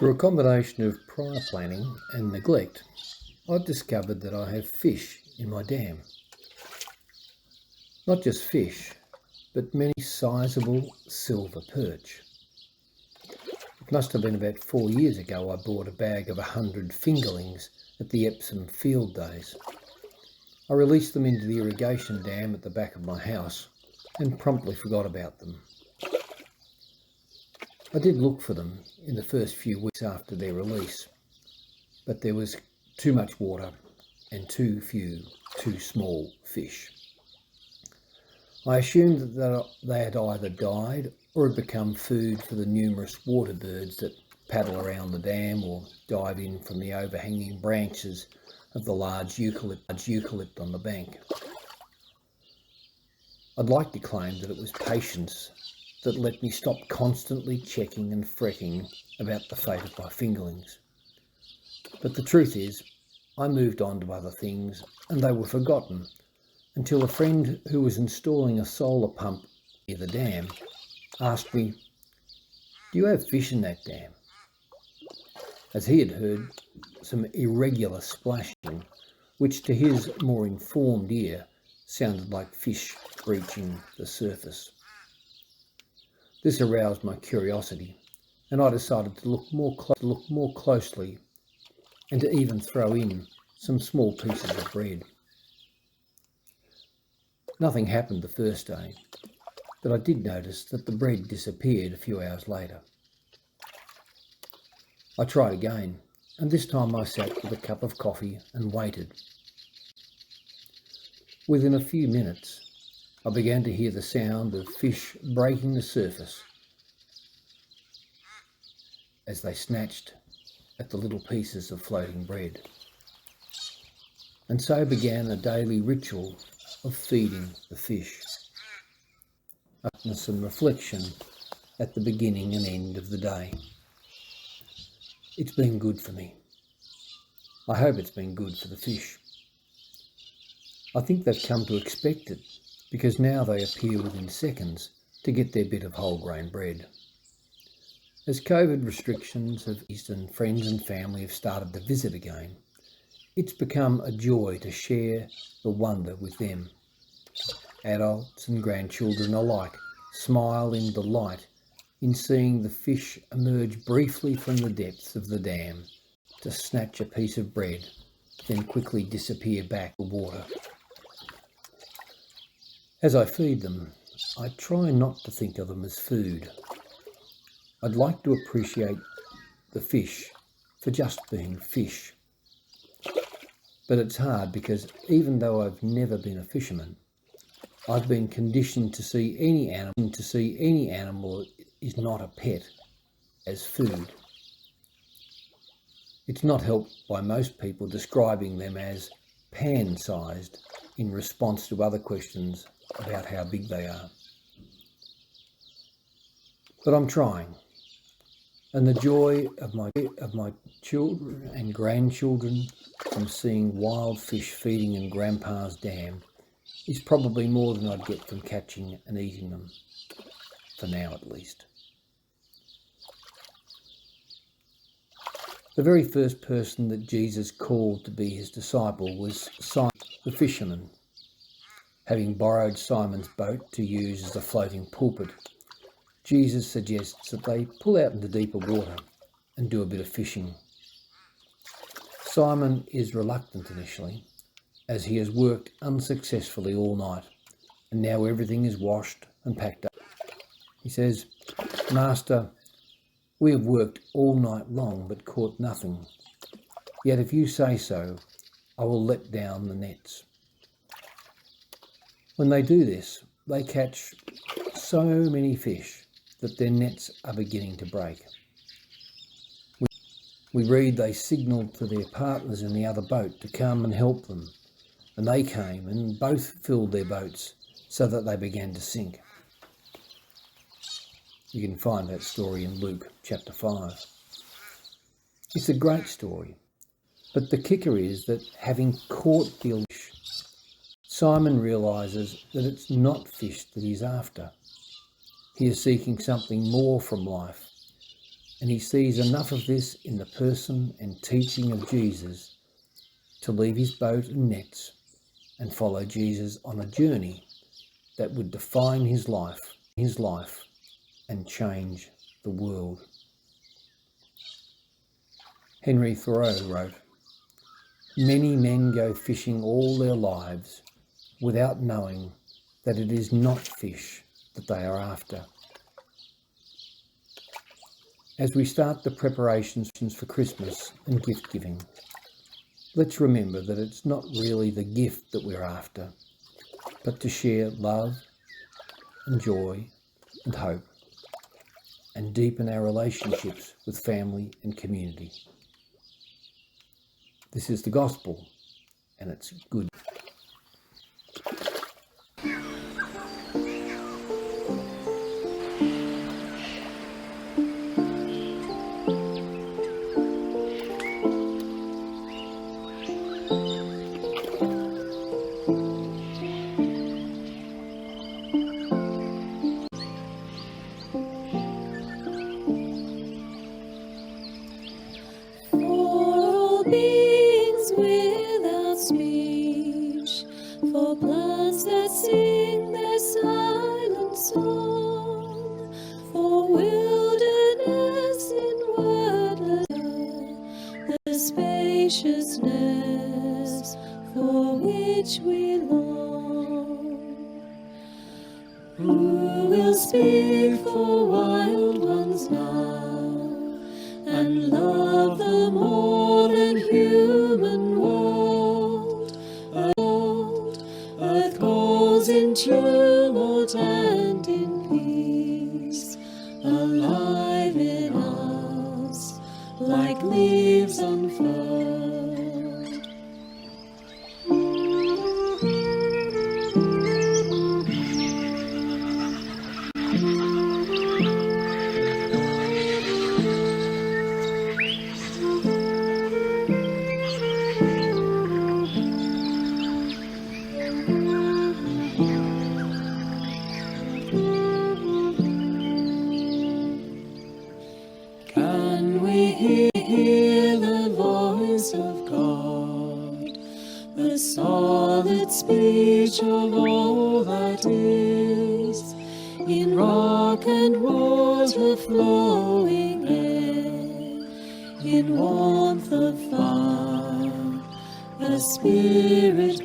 Through a combination of prior planning and neglect, I've discovered that I have fish in my dam. Not just fish, but many sizable silver perch. It must have been about 4 years ago I bought a bag of 100 fingerlings at the Epsom Field Days. I released them into the irrigation dam at the back of my house and promptly forgot about them. I did look for them in the first few weeks after their release, but there was too much water and too few too small fish. I assumed that they had either died or had become food for the numerous water birds that paddle around the dam or dive in from the overhanging branches of the large eucalypt on the bank. I'd like to claim that it was patience that let me stop constantly checking and fretting about the fate of my fingerlings. But the truth is, I moved on to other things and they were forgotten until a friend who was installing a solar pump near the dam asked me, "Do you have fish in that dam?" As he had heard some irregular splashing, which to his more informed ear sounded like fish breaching the surface. This aroused my curiosity, and I decided to look more closely and to even throw in some small pieces of bread. Nothing happened the first day, but I did notice that the bread disappeared a few hours later. I tried again, and this time I sat with a cup of coffee and waited. Within a few minutes, I began to hear the sound of fish breaking the surface as they snatched at the little pieces of floating bread. And so began a daily ritual of feeding the fish. Darkness and reflection at the beginning and end of the day. It's been good for me. I hope it's been good for the fish. I think they've come to expect it, because now they appear within seconds to get their bit of whole grain bread. As COVID restrictions have eased and friends and family have started to visit again, it's become a joy to share the wonder with them. Adults and grandchildren alike smile in delight in seeing the fish emerge briefly from the depths of the dam to snatch a piece of bread, then quickly disappear back to water. As I feed them, I try not to think of them as food. I'd like to appreciate the fish for just being fish. But it's hard because even though I've never been a fisherman, I've been conditioned to see any animal is not a pet as food. It's not helped by most people describing them as pan-sized in response to other questions about how big they are. But I'm trying, and the joy of my children and grandchildren from seeing wild fish feeding in Grandpa's dam is probably more than I'd get from catching and eating them, for now at least. The very first person that Jesus called to be his disciple was Simon the fisherman. Having borrowed Simon's boat to use as a floating pulpit, Jesus suggests that they pull out into deeper water and do a bit of fishing. Simon is reluctant initially, as he has worked unsuccessfully all night, and now everything is washed and packed up. He says, "Master, we have worked all night long but caught nothing. Yet if you say so, I will let down the nets." When they do this, they catch so many fish that their nets are beginning to break. We read they signalled to their partners in the other boat to come and help them, and they came and both filled their boats so that they began to sink. You can find that story in Luke chapter 5. It's a great story, but the kicker is that having caught the fish, Simon realises that it's not fish that he's after. He is seeking something more from life, and he sees enough of this in the person and teaching of Jesus to leave his boat and nets and follow Jesus on a journey that would define his life and change the world. Henry Thoreau wrote, "Many men go fishing all their lives without knowing that it is not fish that they are after." As we start the preparations for Christmas and gift giving, let's remember that it's not really the gift that we're after, but to share love and joy and hope and deepen our relationships with family and community. This is the gospel, and it's good. For plants that sing their silent song, for wilderness in wordless earth, the spaciousness for which we long. Who will speak for wild ones now, and love the more than human world? Earth calls in tumult and in peace, alive in us, like leaves unfurled. Can we hear the voice of God, the solid speech of all that is, in rock and water flowing air, in warmth of fire, a spirit